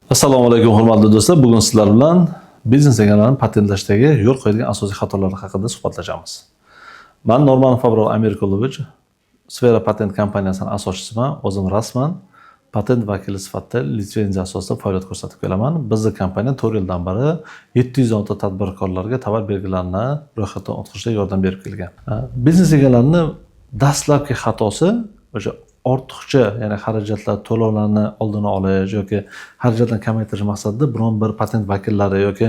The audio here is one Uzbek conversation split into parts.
Assalomu alaykum hurmatli do'stlar. Bugun sizlar bilan biznes egalarining patentlashdagi yo'l qo'yilgan asosiy xatolar haqida suhbatlashamiz. Men Norman Fabrov Amerikolovich, Sfera patent kompaniyasining asoschisiman. O'zim rasman patent vakili sifatida litsenziya asosida faoliyat ko'rsatib kelaman. Bizning kompaniya 4 yildan beri 710 ta tadbirkorlarga tovar belgilarini ro'yxatdan o'tkazishda yordam berib kelgan. Biznes egalarining dastlabki xatosi o'sha ortiqcha, ya'ni xarajatlar to'lovlarni oldini olish yoki xarajatlarni kamaytirish maqsadida biron bir patent vakillari yoki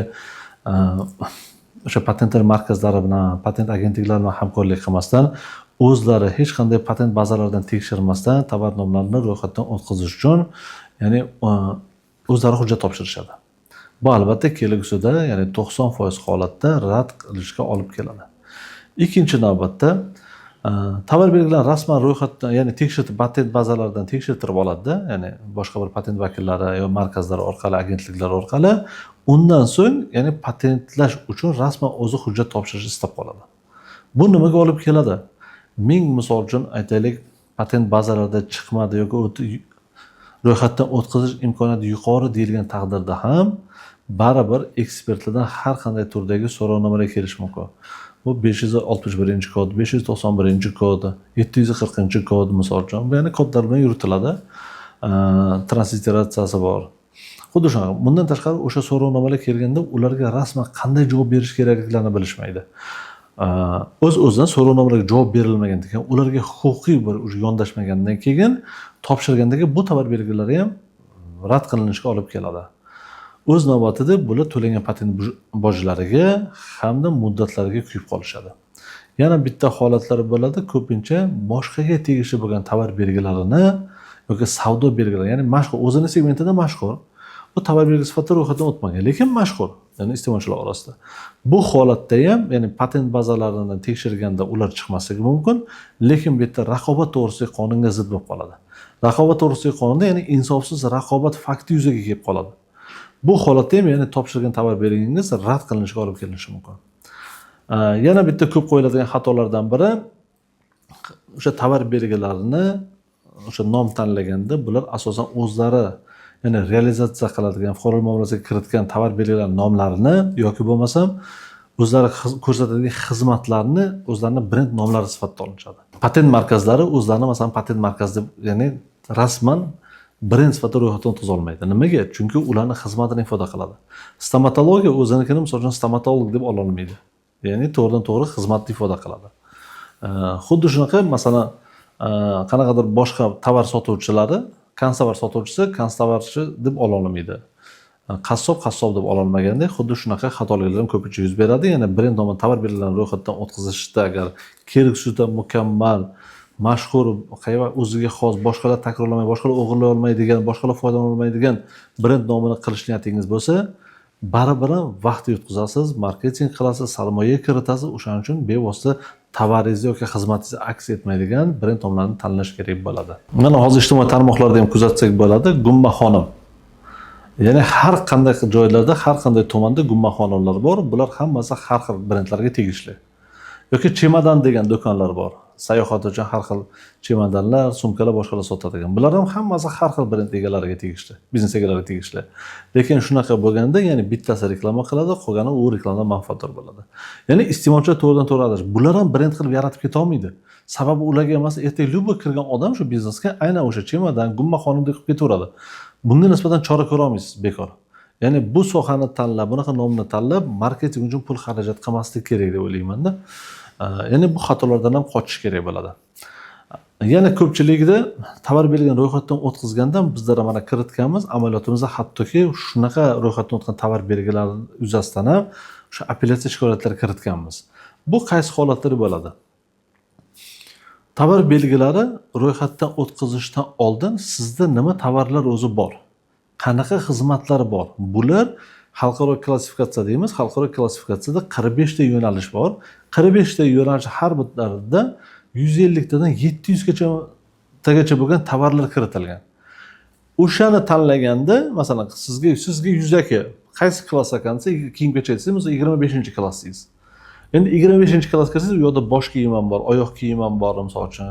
o'sha patentlar markazlari bilan, patent agentliklari bilan hamkorlik qilmasdan, o'zlari hech qanday patent bazalaridan tekshirmasdan tovar nomlarini ro'yxatdan o'tkazish uchun, ya'ni o'zlari hujjat topshirishadi. Bu albatta kelgusida, ya'ni 90% holatda rad qilishga olib keladi. Ikkinchi navbatda tovar belgilarini rasman ro'yxatdan, ya'ni tekshirib patent bazalaridan tekshirtirib oladi-da, ya'ni boshqa bir patent vakillari yoki markazlari orqali, agentliklar orqali, undan so'ng, ya'ni patentlash uchun rasman o'zi hujjat topshirishni istab qoladi. Bu nimaga olib keladi? Ming misol uchun aytaylik, patent bazalarida chiqmadi yoki ro'yxatdan o'tkazish imkoniyati yuqori deyilgan taqdirda ham baribir ekspertlardan har qanday turdagi so'rovnomalar kelishi mumkin. Bu 561-kod, 591-kod, 740-kod misol uchun, bu ya'ni kodlar bilan yuritiladi. Transliteratsiyasi bor. Xuddi shunaqa. Bundan tashqari o'sha so'rovnomalar kelganda ularga rasman qanday javob berish kerakliklarini bilishmaydi. O'z-o'zidan so'rovnomalarga javob berilmagandan keyin, ularga huquqiy bir yondashmagandan keyin topshirgandagi bu tovar belgilari ham rad qilinishga olib keladi. O'z navbatida bular to'langan patent bojlariga hamda muddatlariga kuyib qolishadi. Yana bitta holatlari bo'ladi, ko'pincha boshqaga tegishli bo'lgan tovar belgilarini yoki savdo belgilari, ya'ni mashhur, o'zini segmentida mashhur, bu tovar belgisi sifatida ro'yxatdan o'tmagan, lekin mashhur, ya'ni iste'molchilar orasida. Bu holatda ham, ya'ni patent bazalarini tekshirganda ular chiqmasligi mumkin, lekin bu yerda raqobat to'g'risidagi qonunga zid bo'lib qoladi. Raqobat to'g'risidagi qonunda, ya'ni insofsiz raqobat fakti yuzaga kelib qoladi. Bu holatda ham, ya'ni topshirgan tovar belgingiz rad qilinishiga olib kelinishi mumkin. Yana bitta ko'p qo'yiladigan xatolardan biri, o'sha tovar belgilarini o'sha nom tanlaganda bular asosan o'zlari, ya'ni realizatsiya qiladigan, fuqarolik muomalasiga kiritgan tovar belgilari nomlarini yoki bo'lmasam o'zlari ko'rsatadigan xizmatlarni o'zlarining brend nomlari sifatida olinadi. Patent markazlari o'zlarini masalan patent markazi deb, ya'ni rasman brend sifatida ro'yxatdan o'tkaza olmaydi. Nimaga? Chunki ularning xizmatini ifoda qiladi. Stomatologiya o'zinikini misol uchun stomatolog deb ola olmaydi. Ya'ni to'g'ridan-to'g'ri xizmatni ifoda qiladi. Xuddi shunaqa masalan, qanaqadir boshqa tovar sotuvchilari, konstovar sotuvchisi konstovarchi deb ola olmaydi. Qassob deb ola olmaganda, xuddi shunaqa xatoliklar ham ko'pincha yuz beradi. Ya'ni brend nomi tovar belgilarini ro'yxatdan o'tkazishda agar kelgusida mukammal, mashhur, o'ziga xos, boshqalar takrorlamay, boshqalar o'g'irlay olmaydigan, boshqalar foydalana olmaydigan brend nomini qilish niyatingiz bo'lsa, baribir vaqt yutqazasiz, marketing qilasiz, sarmoya kiritasiz. O'shaning uchun bevosita tovaringizni yoki xizmatingizni aks etmaydigan brend nomlarini tanlash kerak bo'ladi. Mana hozir ijtimoiy tarmoqlarda ham kuzatsak bo'ladi, Gumma xonim. Ya'ni har qanday joylarda, har qanday tumanda Gumma xonimlar bor. Bular hammasi har xil brendlarga tegishli. Yoki Chemodan degan do'konlar bor. Sayohat uchun har xil chemodanlar, sumkalar, boshqalar sotadigan. Bular ham hammasi har xil brend egalariga tegishli, biznes egalariga tegishli. Lekin shunaqa bo'lganda, ya'ni bittasi reklama qiladi, qolgani u reklamadan manfaatdor bo'ladi. Ya'ni iste'molchilar to'g'ridan-to'g'ri adash. Bular ham brend qilib yaratib keta olmaydi. Sababi ularga emas, ertaga lyubo kirgan odam shu biznesga aynan o'sha chemodan, Gumma xonimdek qilib ketaveradi. Bunga nisbatan chora ko'ra olmaysiz, bekor. Ya'ni bu sohani tanlab, bunaqa nomni tanlab, marketing uchun pul xarajat qilmaslik kerak deb o'ylayman-da. Ya'ni bu xatolardan ham qochish kerak bo'ladi. Yana ko'pchiligida tovar belgilarini ro'yxatdan o'tkazganda bizlar mana kiritganmiz, amaliyotimizda hattoki shunaqa ro'yxatdan o'tgan tovar belgilari yuzasidan ham o'sha apellyatsiya shikoyatlari kiritganmiz. Bu qaysi holatlar bo'ladi? Tovar belgilari ro'yxatdan o'tkazishdan oldin sizda nima tovarlar o'zi bor? Qanaqa xizmatlar bor? Bular xalqaro klassifikatsiya deymiz. Xalqaro klassifikatsiyada 45 ta yo'nalish bor. 45 ta yo'nalish har bitlarida 150 tadan 700 gacha bo'lgan tovarlar kiritilgan. O'shani tanlaganda, masalan, sizga 100 aka qaysi klass ekansa, kiyim-kechak desangiz, 25-klassingiz. Endi 25-klass kirsangiz, u yerda bosh kiyim ham bor, oyoq kiyim ham bor, misol uchun,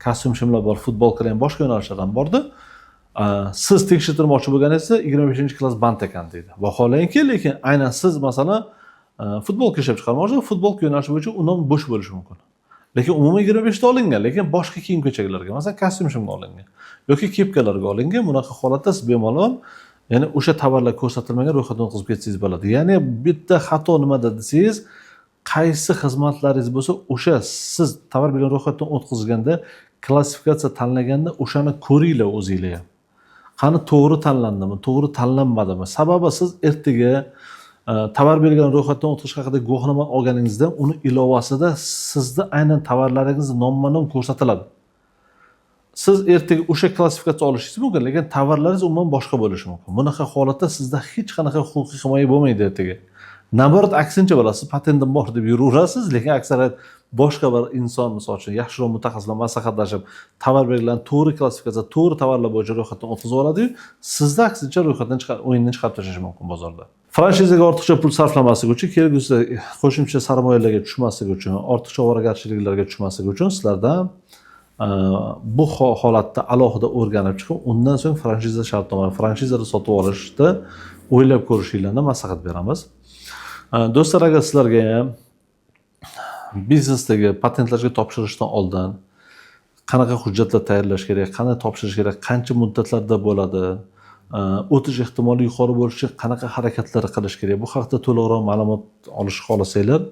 kostyum-shimlar bor, futbolkalar ham, boshqa yo'nalishlar ham bor-da. Siz tekshirtirmoqchi bo'lganingizda 25-klass band ekan deydi. Vaholanki, lekin aynan siz masalan futbolka ishlab chiqarmoqchi, futbolka yo'nalishi bo'yicha undan bo'sh bo'lishi mumkin. Lekin umuman 25 ta olingan, lekin boshqa kiyim-kechaklarga, masalan, kostyum-shimga olingan yoki kepkalarga olingan. Bunaqa holatda siz bemalol, ya'ni o'sha tovarlar ko'rsatilmagan ro'yxatdan o'tkazib ketsangiz bo'ladi. Ya'ni bitta xato nimada desangiz, qaysi xizmatlaringiz bo'lsa, o'sha siz tovar bilan ro'yxatdan o'tkazganda, klassifikatsiya tanlaganda o'shani ko'ringlar o'zingizlar ham. Qani to'g'ri tanlandimi, to'g'ri tanlanmadimi? Sababi siz ertaga tovar belgilangan ro'yxatdan o'tkazish haqida guvohnoma olganingizda uni ilovasida sizda aynan tovarlaringiz nomma-nom ko'rsatiladi. Siz ertaga o'sha klassifikatsiya olishingiz mumkin, lekin tovarlaringiz umuman boshqa bo'lishi mumkin. Bunaqa holatda sizda hech qanaqa huquqiy himoya bo'lmaydi ertaga. Naborat aksincha bo'lasiz, patentim bor deb yuraverasiz, lekin aksariyat boshqa bir inson, misol uchun yaxshiroq mutaxassislar maslahatlashib, tovar belgilangan to'g'ri klassifikatsiya, to'g'ri tovarlar bo'yicha ro'yxatdan o'tkazib oladi-yu, sizda aksincha ro'yxatdan o'yindan chiqarib tashlashi mumkin bozorda. Franshizaga ortiqcha pul sarflamasligi uchun, kelgusi qo'shimcha sarmoyalarga tushmasligi uchun, ortiqcha ovoragarchiliklarga tushmasligi uchun sizlardan bu holatda alohida o'rganib chiqib, undan so'ng franshiza shartnoma, franshizada sotib olishda o'ylab ko'rishinglarni maslahat beramiz. Do'stlar, agar sizlarga ham biznesdagi patentlarga topshirishdan oldin qanaqa hujjatlar tayyorlash kerak, qanday topshirish kerak, qancha muddatlarda bo'ladi, o'tish ehtimoli yuqori bo'lishi qanaqa harakatlar qilish kerak, bu haqida to'liqroq ma'lumot olishni xohlasanglar,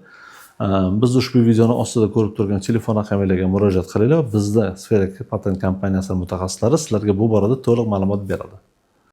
biz ushbu videoni ostida ko'rib turgan telefon raqamlarga murojaat qilinglar. Bizda Sfera patent kompaniyasi mutaxassislari sizlarga bu borada to'liq ma'lumot beradi.